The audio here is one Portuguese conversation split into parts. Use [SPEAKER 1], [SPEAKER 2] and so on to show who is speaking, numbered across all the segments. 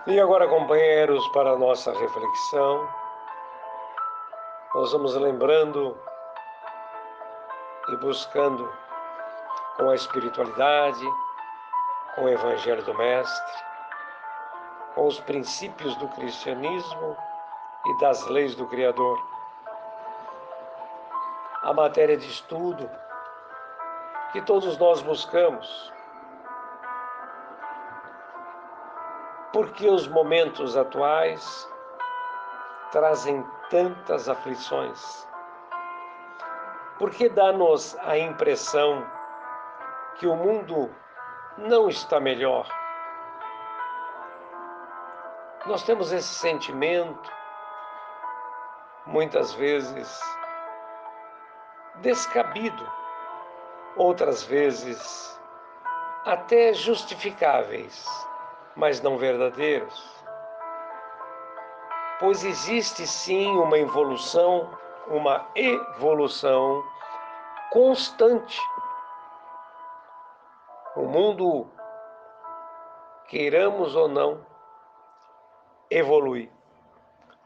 [SPEAKER 1] E agora, companheiros, para a nossa reflexão, nós vamos lembrando e buscando com a espiritualidade, com o Evangelho do Mestre, com os princípios do cristianismo e das leis do Criador, a matéria de estudo que todos nós buscamos. Porque os momentos atuais trazem tantas aflições? Porque dá-nos a impressão que o mundo não está melhor? Nós temos esse sentimento, muitas vezes descabido, outras vezes até justificáveis, mas não verdadeiros. Pois existe sim uma evolução constante. O mundo, queiramos ou não, evolui.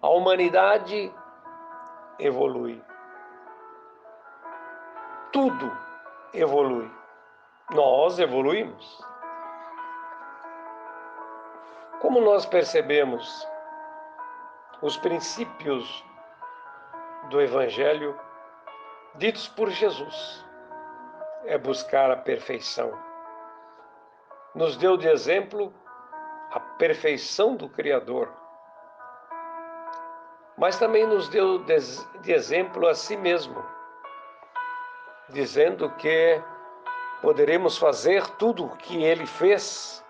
[SPEAKER 1] A humanidade evolui. Tudo evolui. Nós evoluímos. Como nós percebemos, os princípios do Evangelho ditos por Jesus é buscar a perfeição. Nos deu de exemplo a perfeição do Criador, mas também nos deu de exemplo a si mesmo, dizendo que poderemos fazer tudo o que Ele fez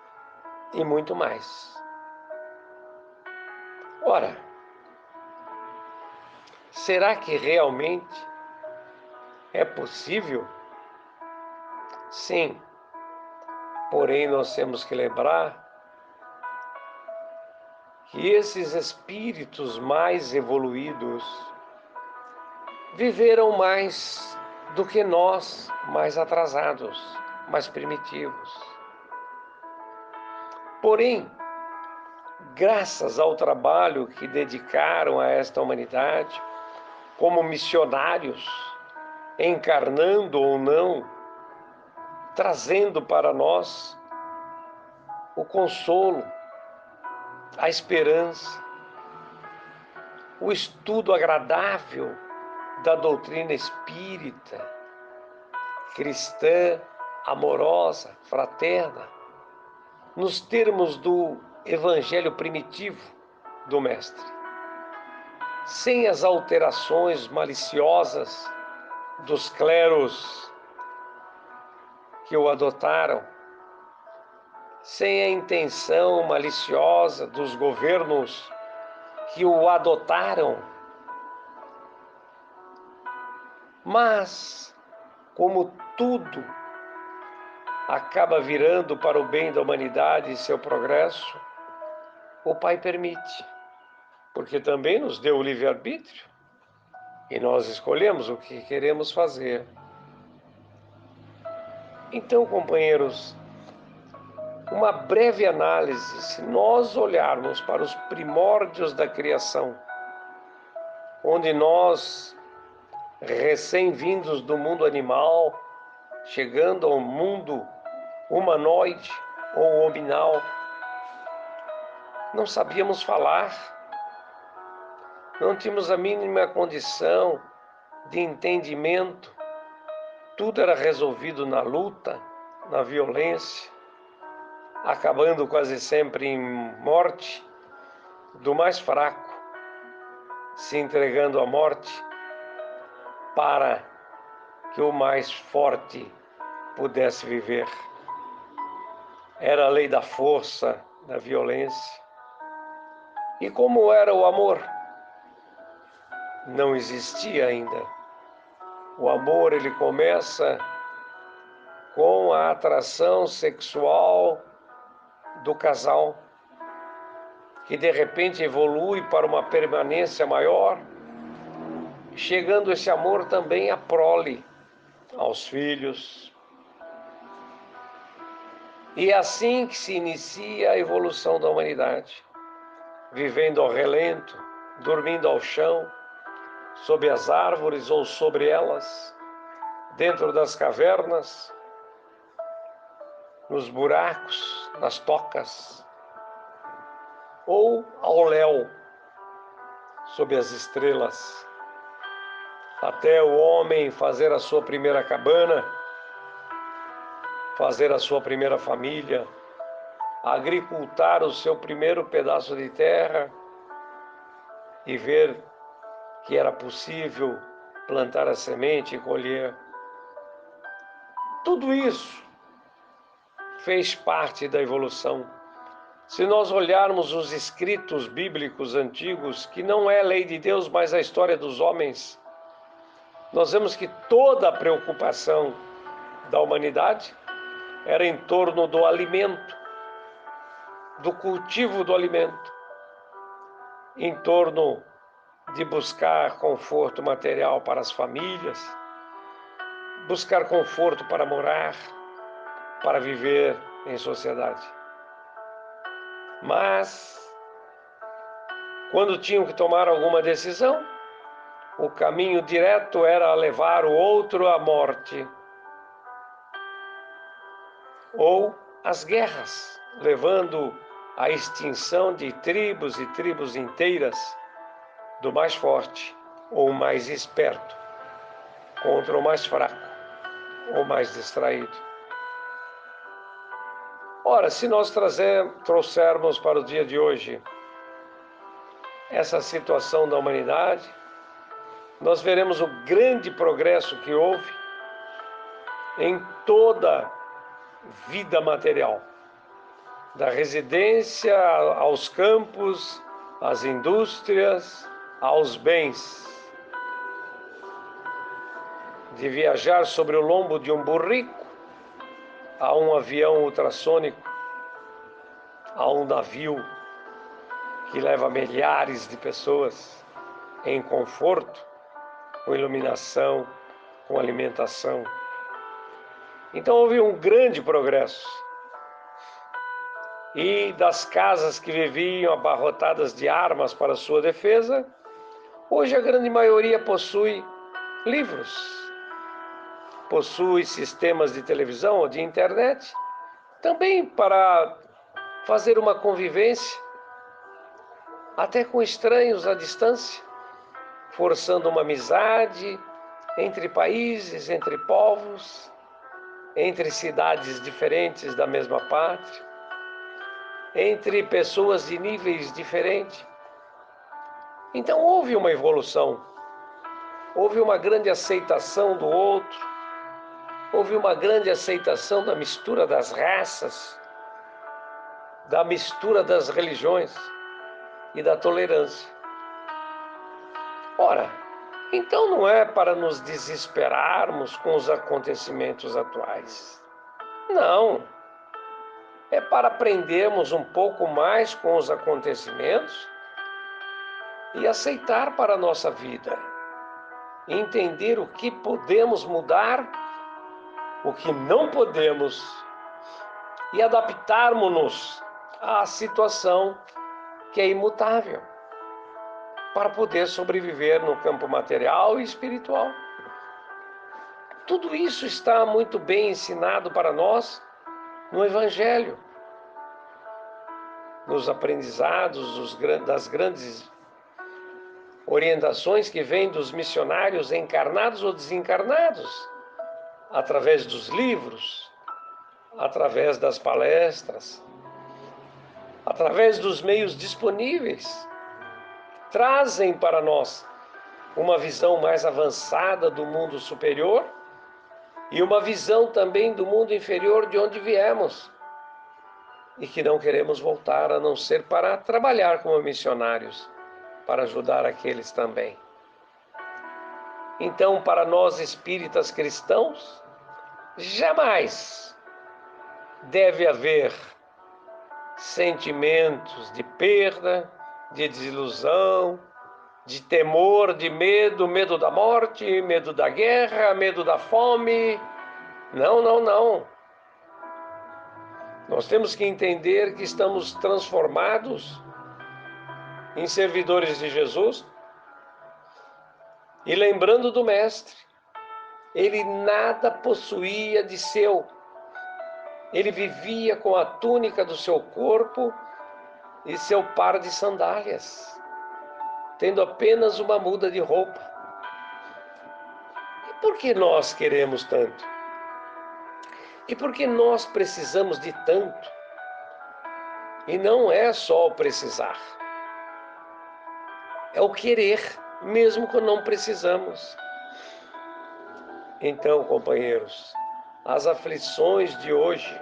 [SPEAKER 1] e muito mais. Ora, será que realmente é possível? Sim, porém nós temos que lembrar que esses espíritos mais evoluídos viveram mais do que nós, mais atrasados, mais primitivos. Porém, graças ao trabalho que dedicaram a esta humanidade, como missionários, encarnando ou não, trazendo para nós o consolo, a esperança, o estudo agradável da doutrina espírita, cristã, amorosa, fraterna, nos termos do Evangelho primitivo do Mestre, sem as alterações maliciosas dos clérigos que o adotaram, sem a intenção maliciosa dos governos que o adotaram. Mas, como tudo acaba virando para o bem da humanidade e seu progresso, o Pai permite, porque também nos deu o livre-arbítrio e nós escolhemos o que queremos fazer. Então, companheiros, uma breve análise, se nós olharmos para os primórdios da criação, onde nós, recém-vindos do mundo animal, chegando ao mundo humanoide ou hominal, não sabíamos falar, não tínhamos a mínima condição de entendimento, tudo era resolvido na luta, na violência, acabando quase sempre em morte do mais fraco, se entregando à morte para que o mais forte pudesse viver. Era a lei da força, da violência. E como era o amor? Não existia ainda. O amor, ele começa com a atração sexual do casal, que de repente evolui para uma permanência maior, chegando esse amor também à prole, aos filhos. E é assim que se inicia a evolução da humanidade. vivendo ao relento, dormindo ao chão, sob as árvores ou sobre elas, dentro das cavernas, nos buracos, nas tocas, ou ao léu, sob as estrelas, até o homem fazer a sua primeira cabana, fazer a sua primeira família, agricultar o seu primeiro pedaço de terra e ver que era possível plantar a semente e colher. Tudo isso fez parte da evolução. Se nós olharmos os escritos bíblicos antigos, que não é a lei de Deus, mas a história dos homens, nós vemos que toda a preocupação da humanidade era em torno do alimento, do cultivo do alimento, em torno de buscar conforto material para as famílias, buscar conforto para morar, para viver em sociedade. Mas, quando tinham que tomar alguma decisão, o caminho direto era levar o outro à morte, ou às guerras, levando à extinção de tribos e tribos inteiras do mais forte ou mais esperto contra o mais fraco ou mais distraído. Ora, se nós trouxermos para o dia de hoje essa situação da humanidade, nós veremos o grande progresso que houve em toda vida material, da residência aos campos, às indústrias, aos bens, de viajar sobre o lombo de um burrico, a um avião ultrassônico, a um navio que leva milhares de pessoas em conforto, com iluminação, com alimentação. Então houve um grande progresso. E das casas que viviam abarrotadas de armas para sua defesa, hoje a grande maioria possui livros, possui sistemas de televisão ou de internet, também para fazer uma convivência, até com estranhos à distância, forçando uma amizade entre países, entre povos, entre cidades diferentes da mesma pátria, entre pessoas de níveis diferentes. Então houve uma evolução, houve uma grande aceitação do outro, houve uma grande aceitação da mistura das raças, da mistura das religiões e da tolerância. Ora, então não é para nos desesperarmos com os acontecimentos atuais. Não. É para aprendermos um pouco mais com os acontecimentos e aceitar para a nossa vida. Entender o que podemos mudar, o que não podemos, e adaptarmos-nos à situação que é imutável, para poder sobreviver no campo material e espiritual. Tudo isso está muito bem ensinado para nós no Evangelho, nos aprendizados das grandes orientações que vêm dos missionários encarnados ou desencarnados, através dos livros, através das palestras, através dos meios disponíveis, trazem para nós uma visão mais avançada do mundo superior e uma visão também do mundo inferior de onde viemos e que não queremos voltar a não ser para trabalhar como missionários, para ajudar aqueles também. Então, para nós espíritas cristãos, jamais deve haver sentimentos de perda, de desilusão, de temor, de medo, medo da morte, medo da guerra, medo da fome. Não, não, não. Nós temos que entender que estamos transformados em servidores de Jesus e lembrando do Mestre. Ele nada possuía de seu. Ele vivia com a túnica do seu corpo e seu par de sandálias, tendo apenas uma muda de roupa. E por que nós queremos tanto? E por que nós precisamos de tanto? E não é só o precisar, é o querer, mesmo quando não precisamos. Então, companheiros, as aflições de hoje,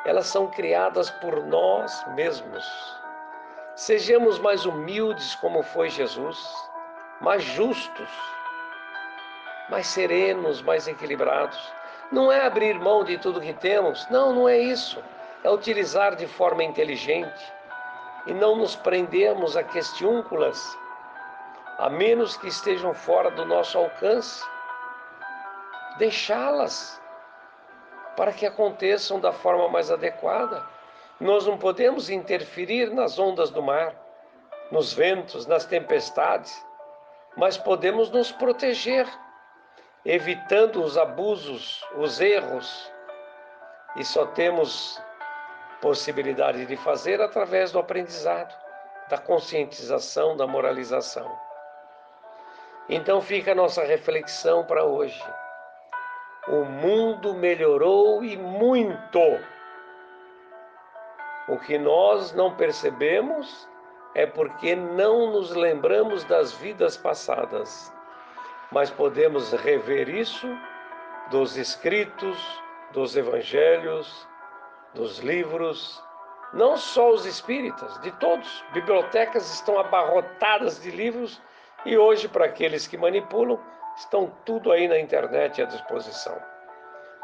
[SPEAKER 1] elas são criadas por nós mesmos. Sejamos mais humildes como foi Jesus, mais justos, mais serenos, mais equilibrados. Não é abrir mão de tudo que temos, não é isso. É utilizar de forma inteligente e não nos prendermos a questiúnculas, a menos que estejam fora do nosso alcance. Deixá-las para que aconteçam da forma mais adequada. Nós não podemos interferir nas ondas do mar, nos ventos, nas tempestades, mas podemos nos proteger, evitando os abusos, os erros, e só temos possibilidade de fazer através do aprendizado, da conscientização, da moralização. Então fica a nossa reflexão para hoje. O mundo melhorou e muito. O que nós não percebemos é porque não nos lembramos das vidas passadas, mas podemos rever isso dos escritos, dos evangelhos, dos livros, não só os espíritas, de todos. Bibliotecas estão abarrotadas de livros e hoje, para aqueles que manipulam, estão tudo aí na internet à disposição.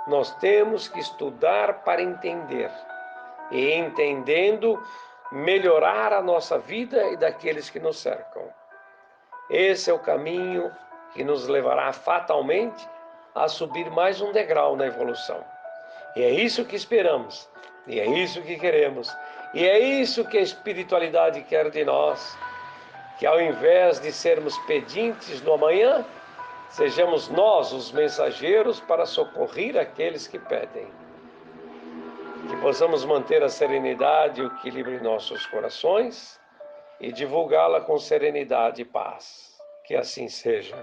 [SPEAKER 1] Nós temos que estudar para entender e, entendendo, melhorar a nossa vida e daqueles que nos cercam. Esse é o caminho que nos levará fatalmente a subir mais um degrau na evolução. E é isso que esperamos, e é isso que queremos, e é isso que a espiritualidade quer de nós, que ao invés de sermos pedintes no amanhã, sejamos nós os mensageiros para socorrer aqueles que pedem. Que possamos manter a serenidade e o equilíbrio em nossos corações e divulgá-la com serenidade e paz. Que assim seja.